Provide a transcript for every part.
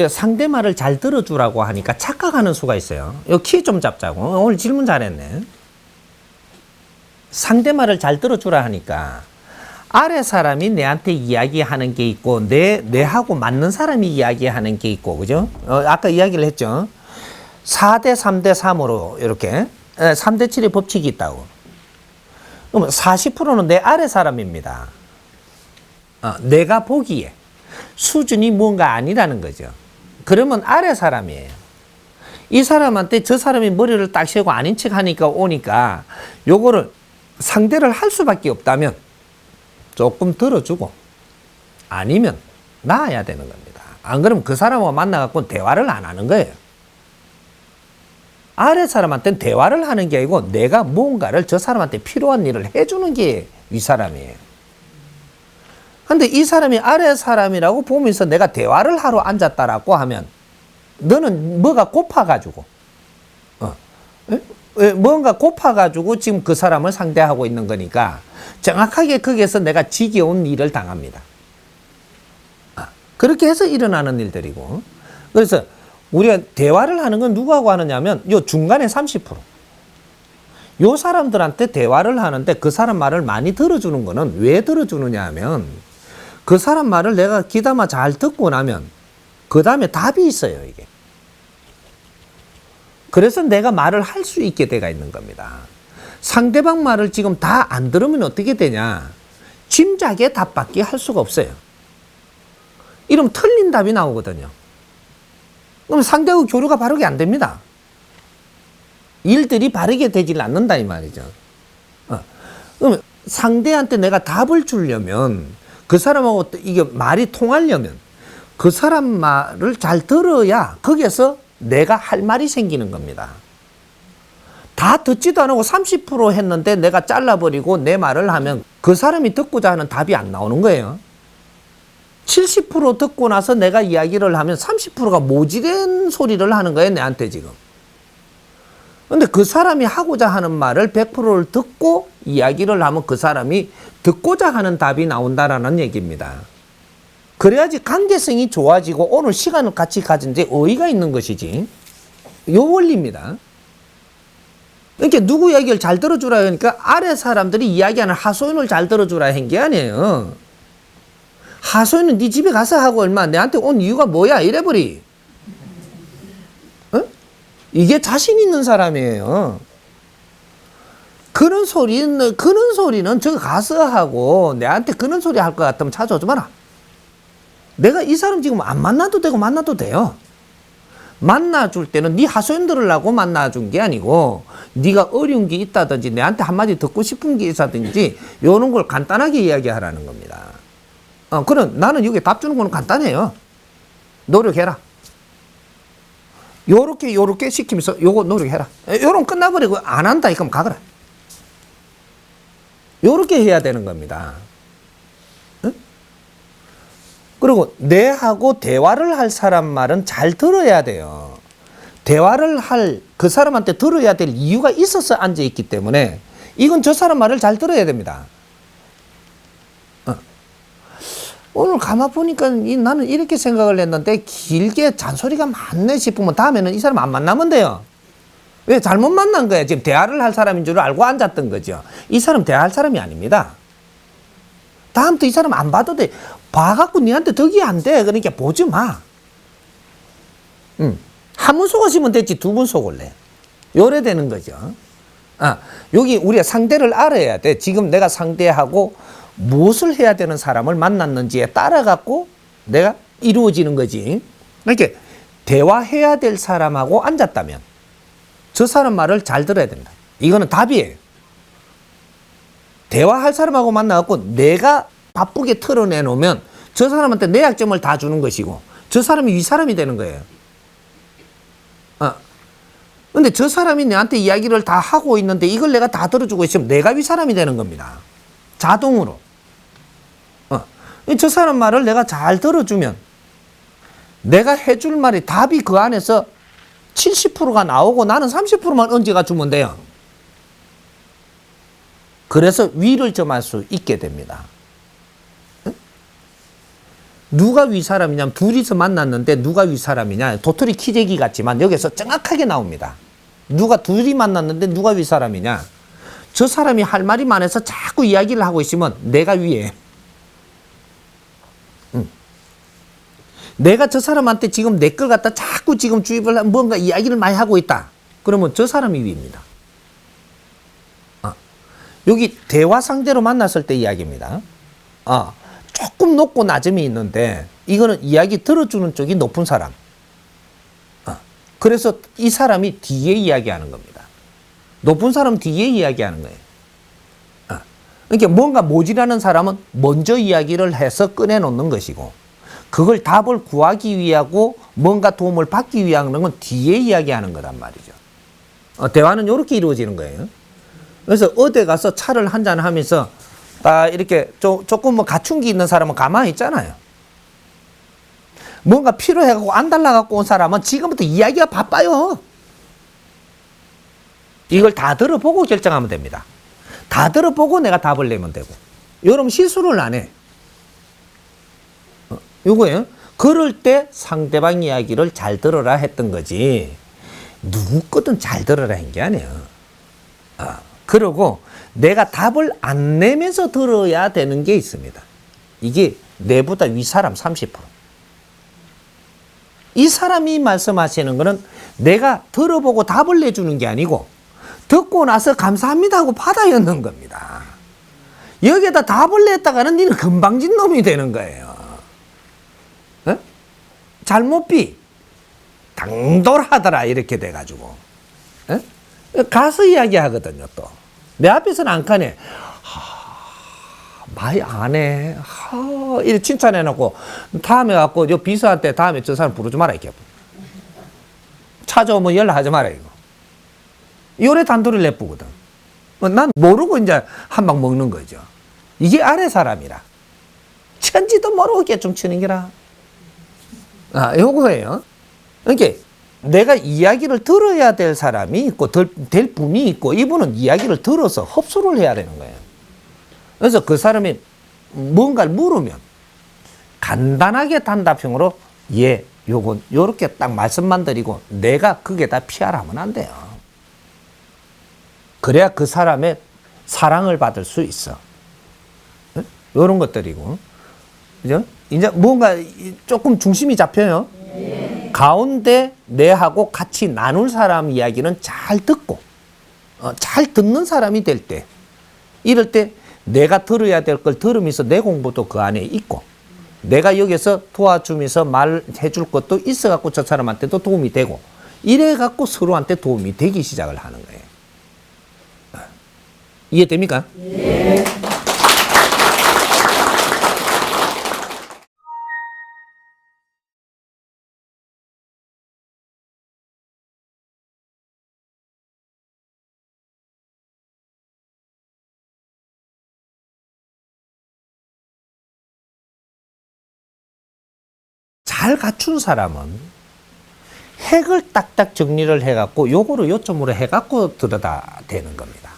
상대 말을 잘 들어주라고 하니까 착각하는 수가 있어요. 이 키 좀 잡자고. 오늘 질문 잘했네. 상대 말을 잘 들어주라 하니까 아래 사람이 내한테 이야기하는 게 있고 내하고 맞는 사람이 이야기하는 게 있고, 그죠? 아까 이야기를 했죠. 4대 3대 3으로 이렇게 3대 7의 법칙이 있다고. 그러면 40%는 내 아래 사람입니다. 내가 보기에 수준이 뭔가 아니라는 거죠. 그러면 아래 사람이에요. 이 사람한테 저 사람이 머리를 딱 세우고 아닌 척 하니까 오니까 요거를 상대를 할 수밖에 없다면 조금 들어주고 아니면 나아야 되는 겁니다. 안 그러면 그 사람하고 만나갖고 대화를 안 하는 거예요. 아래 사람한테는 대화를 하는 게 아니고 내가 뭔가를 저 사람한테 필요한 일을 해주는 게 윗사람이에요. 근데 이 사람이 아래 사람이라고 보면서 내가 대화를 하러 앉았다라고 하면 너는 뭐가 고파가지고 뭔가 고파가지고 지금 그 사람을 상대하고 있는 거니까 정확하게 거기에서 내가 지겨운 일을 당합니다. 그렇게 해서 일어나는 일들이고, 그래서 우리가 대화를 하는 건 누구하고 하느냐면 요 중간에 30%. 요 사람들한테 대화를 하는데 그 사람 말을 많이 들어주는 거는 왜 들어주느냐 하면 그 사람 말을 내가 귀담아 잘 듣고 나면 그 다음에 답이 있어요, 이게. 그래서 내가 말을 할 수 있게 돼가 있는 겁니다. 상대방 말을 지금 다 안 들으면 어떻게 되냐? 짐작의 답밖에 할 수가 없어요. 이러면 틀린 답이 나오거든요. 그럼 상대하고 교류가 바르게 안 됩니다. 일들이 바르게 되질 않는다 이 말이죠. 그럼 상대한테 내가 답을 주려면 그 사람하고 이게 말이 통하려면 그 사람 말을 잘 들어야 거기에서 내가 할 말이 생기는 겁니다. 다 듣지도 안 하고 30% 했는데 내가 잘라버리고 내 말을 하면 그 사람이 듣고자 하는 답이 안 나오는 거예요. 70% 듣고 나서 내가 이야기를 하면 30%가 모질한 소리를 하는 거예요, 내한테 지금. 근데 그 사람이 하고자 하는 말을 100%를 듣고 이야기를 하면 그 사람이 듣고자 하는 답이 나온다라는 얘기입니다. 그래야지 관계성이 좋아지고 오늘 시간을 같이 가진 데 의의가 있는 것이지. 요 원리입니다. 그러니까 누구 이야기를 잘 들어주라 하니까 아래 사람들이 이야기하는 하소연을 잘 들어주라 한 게 아니에요. 하소연은 네 집에 가서 하고 얼마 내한테 온 이유가 뭐야 이래버리. 이게 자신 있는 사람이에요. 그런 소리는 저기 가서 하고 내한테 그런 소리 할 것 같으면 찾아오지 마라. 내가 이 사람 지금 안 만나도 되고 만나도 돼요. 만나줄 때는 네 하소연 들으려고 만나준 게 아니고 네가 어려운 게 있다든지 내한테 한마디 듣고 싶은 게 있다든지 이런 걸 간단하게 이야기하라는 겁니다. 그럼 나는 여기 답 주는 거는 간단해요. 노력해라. 요렇게 시키면서 요거 노력해라. 요런 끝나버리고 안 한다 이러면 가거라. 요렇게 해야 되는 겁니다. 그리고 내하고 대화를 할 사람 말은 잘 들어야 돼요. 대화를 할 그 사람한테 들어야 될 이유가 있어서 앉아있기 때문에 이건 저 사람 말을 잘 들어야 됩니다. 오늘 가만 보니까 나는 이렇게 생각을 했는데 길게 잔소리가 많네 싶으면 다음에는 이 사람 안 만나면 돼요. 왜? 잘못 만난 거야. 지금 대화를 할 사람인 줄 알고 앉았던 거죠. 이 사람 대화할 사람이 아닙니다. 다음부터 이 사람 안 봐도 돼. 봐갖고 니한테 덕이 안 돼. 그러니까 보지 마. 한 번 속으시면 됐지 두 번 속을래. 요래 되는 거죠. 여기 우리가 상대를 알아야 돼. 지금 내가 상대하고 무엇을 해야 되는 사람을 만났는지에 따라갖고 내가 이루어지는 거지. 그러니까 대화해야 될 사람하고 앉았다면 저 사람 말을 잘 들어야 된다. 이거는 답이에요. 대화할 사람하고 만나갖고 내가 바쁘게 털어내놓으면 저 사람한테 내 약점을 다 주는 것이고 저 사람이 위 사람이 되는 거예요. 근데 저 사람이 내한테 이야기를 다 하고 있는데 이걸 내가 다 들어주고 있으면 내가 위 사람이 되는 겁니다. 자동으로. 저 사람 말을 내가 잘 들어주면 내가 해줄 말이 답이 그 안에서 70%가 나오고 나는 30%만 얹어가 주면 돼요. 그래서 위를 점할 수 있게 됩니다. 누가 윗사람이냐면 둘이서 만났는데 누가 윗사람이냐. 도토리 키재기 같지만 여기서 정확하게 나옵니다. 누가 둘이 만났는데 누가 윗사람이냐. 저 사람이 할 말이 많아서 자꾸 이야기를 하고 있으면 내가 위에. 내가 저 사람한테 지금 내 걸 갖다 자꾸 지금 주입을 뭔가 이야기를 많이 하고 있다. 그러면 저 사람이 위입니다. 여기 대화 상대로 만났을 때 이야기입니다. 조금 높고 낮음이 있는데 이거는 이야기 들어주는 쪽이 높은 사람. 그래서 이 사람이 뒤에 이야기하는 겁니다. 높은 사람 뒤에 이야기하는 거예요. 그러니까 뭔가 모질하는 사람은 먼저 이야기를 해서 꺼내놓는 것이고 그걸 답을 구하기 위하고 뭔가 도움을 받기 위한 건 뒤에 이야기하는 거란 말이죠. 대화는 이렇게 이루어지는 거예요. 그래서 어디 가서 차를 한잔 하면서 이렇게 조금 뭐 가춘기 있는 사람은 가만히 있잖아요. 뭔가 필요해갖고 안 달라갖고 온 사람은 지금부터 이야기가 바빠요. 이걸 다 들어보고 결정하면 됩니다. 다 들어보고 내가 답을 내면 되고. 여러분 실수를 안 해. 요거예요. 그럴 때 상대방 이야기를 잘 들어라 했던 거지. 누구 거든 잘 들어라 한 게 아니에요. 그러고 내가 답을 안 내면서 들어야 되는 게 있습니다. 이게 내보다 윗사람 30%. 이 사람이 말씀하시는 거는 내가 들어보고 답을 내주는 게 아니고 듣고 나서 감사합니다 하고 받아였는 겁니다. 여기에다 답을 냈다가는 니는 건방진 놈이 되는 거예요. 잘못비 당돌하더라 이렇게 돼가지고 가서 이야기하거든요. 또 내 앞에서는 안 가네. 많이 안 해. 이렇게 칭찬해놓고 다음에 갖고 요 비서한테 다음에 저 사람 부르지 마라 이렇게 찾아오면 연락하지 마라 이거. 요래 단도리를 내쁘거든. 난 모르고 이제 한 방 먹는 거죠. 이게 아래 사람이라. 천지도 모르고 깨좀 치는 게라. 요거예요. 그러니까 내가 이야기를 들어야 될 사람이 있고 될 분이 있고 이분은 이야기를 들어서 흡수를 해야 되는 거예요. 그래서 그 사람이 뭔가를 물으면 간단하게 단답형으로 요건 요렇게 딱 말씀만 드리고 내가 그게 다 피하라 하면 안 돼요. 그래야 그 사람의 사랑을 받을 수 있어. 요런 것들이고. 그죠? 이제 뭔가 조금 중심이 잡혀요. 가운데 내하고 같이 나눌 사람 이야기는 잘 듣고, 잘 듣는 사람이 될 때, 이럴 때 내가 들어야 될 걸 들으면서 내 공부도 그 안에 있고, 내가 여기서 도와주면서 말해줄 것도 있어갖고 저 사람한테도 도움이 되고, 이래갖고 서로한테 도움이 되기 시작을 하는 거예요. 이해됩니까? 네. 잘 갖춘 사람은 핵을 딱딱 정리를 해갖고 요거로 요점으로 해갖고 들여다 대는 겁니다.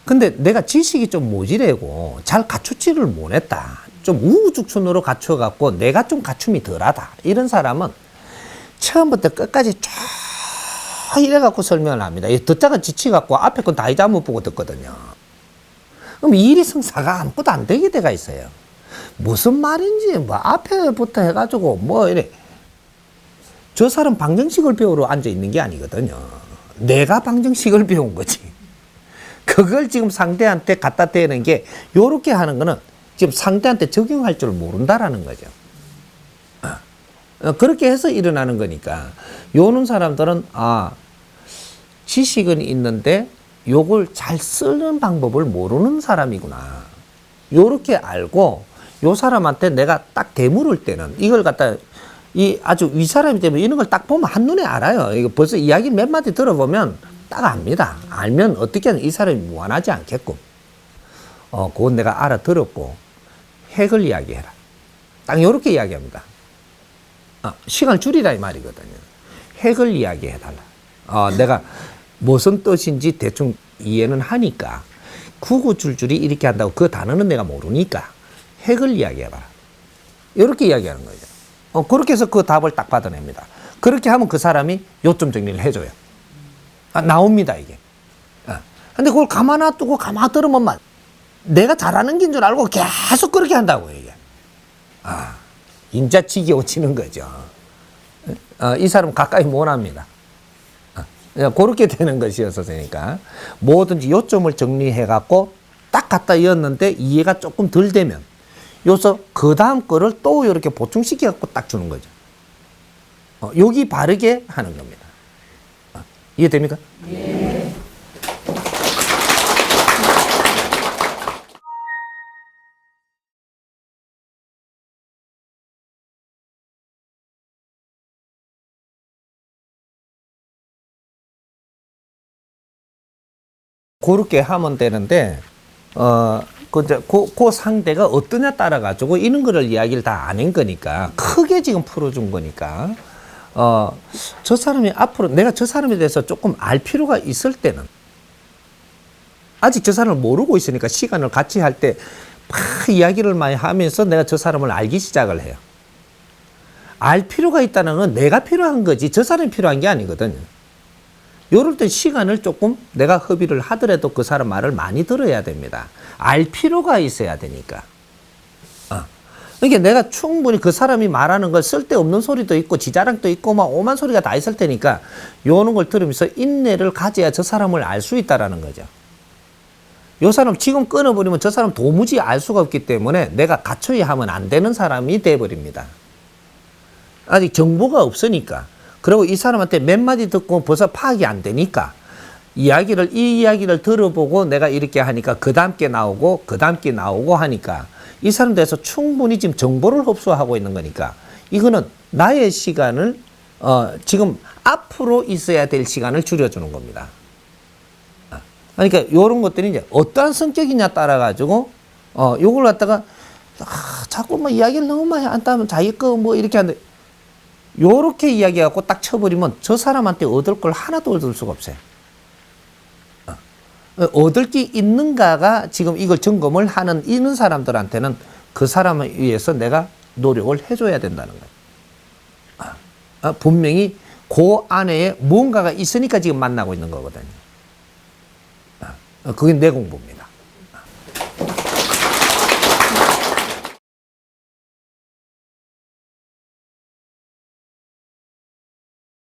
근데 내가 지식이 좀 모자라고 잘 갖추지를 못했다. 좀 우후죽순으로 갖춰갖고 내가 좀 갖춤이 덜하다. 이런 사람은 처음부터 끝까지 쫙 이래갖고 설명을 합니다. 듣다가 지치갖고 앞에 건 다 잘못 보고 듣거든요. 그럼 일이 성사가 아무것도 안 되게 돼가 있어요. 무슨 말인지 뭐 앞에부터 해가지고 뭐 이래. 저 사람 방정식을 배우러 앉아 있는 게 아니거든요. 내가 방정식을 배운 거지. 그걸 지금 상대한테 갖다 대는 게 요렇게 하는 거는 지금 상대한테 적용할 줄 모른다라는 거죠. 그렇게 해서 일어나는 거니까 요런 사람들은 지식은 있는데 요걸 잘 쓰는 방법을 모르는 사람이구나. 요렇게 알고 요 사람한테 내가 딱 대물을 때는 이걸 갖다 이 아주 윗사람이 되면 이런 걸 딱 보면 한눈에 알아요. 이거 벌써 이야기 몇 마디 들어보면 딱 압니다. 알면 어떻게든 이 사람이 무한하지 않겠고 그건 내가 알아들었고 핵을 이야기해라. 딱 요렇게 이야기합니다. 시간을 줄이라 이 말이거든요. 핵을 이야기해달라. 내가 무슨 뜻인지 대충 이해는 하니까 구구줄줄이 이렇게 한다고 그 단어는 내가 모르니까 핵을 이야기해봐라. 이렇게 이야기하는 거죠. 그렇게 해서 그 답을 딱 받아냅니다. 그렇게 하면 그 사람이 요점 정리를 해줘요. 나옵니다, 이게. 근데 그걸 가만 놔두고 가만 들으면 내가 잘하는 긴 줄 알고 계속 그렇게 한다고, 이게. 인자 지겨워지는 거죠. 이 사람 가까이 못 합니다. 그렇게 되는 것이었으니까 뭐든지 요점을 정리해갖고 딱 갖다 이었는데 이해가 조금 덜 되면 요서 그 다음 거를 또 이렇게 보충시켜갖고 딱 주는 거죠. 여기 바르게 하는 겁니다. 이해됩니까? 네. 그렇게 하면 되는데, 그 상대가 어떠냐 따라가지고 이런 거를 이야기를 다 안 한 거니까, 크게 지금 풀어준 거니까, 저 사람이 앞으로 내가 저 사람에 대해서 조금 알 필요가 있을 때는, 아직 저 사람을 모르고 있으니까 시간을 같이 할 때 막 이야기를 많이 하면서 내가 저 사람을 알기 시작을 해요. 알 필요가 있다는 건 내가 필요한 거지 저 사람이 필요한 게 아니거든요. 요럴 때 시간을 조금 내가 허비를 하더라도 그 사람 말을 많이 들어야 됩니다. 알 필요가 있어야 되니까. 그러니까 내가 충분히 그 사람이 말하는 걸 쓸데없는 소리도 있고 지자랑도 있고 막 오만 소리가 다 있을 테니까 요런 걸 들으면서 인내를 가져야 저 사람을 알 수 있다라는 거죠. 요 사람 지금 끊어버리면 저 사람 도무지 알 수가 없기 때문에 내가 갖춰야 하면 안 되는 사람이 돼버립니다. 아직 정보가 없으니까. 그리고 이 사람한테 몇 마디 듣고 벌써 파악이 안 되니까 이 이야기를 들어보고 내가 이렇게 하니까 그 다음 게 나오고 그 다음 게 나오고 하니까 이 사람 대해서 충분히 지금 정보를 흡수하고 있는 거니까 이거는 나의 시간을 지금 앞으로 있어야 될 시간을 줄여주는 겁니다. 그러니까 이런 것들이 이제 어떠한 성격이냐 따라 가지고 요걸 갖다가 자꾸 뭐 이야기를 너무 많이 안 따면 자기 거 뭐 이렇게 하는데 요렇게 이야기하고 딱 쳐버리면 저 사람한테 얻을 걸 하나도 얻을 수가 없어요. 얻을 게 있는가가 지금 이걸 점검을 하는 이런 사람들한테는 그 사람을 위해서 내가 노력을 해줘야 된다는 거예요. 분명히 그 안에 뭔가가 있으니까 지금 만나고 있는 거거든요. 그게 내 공부입니다.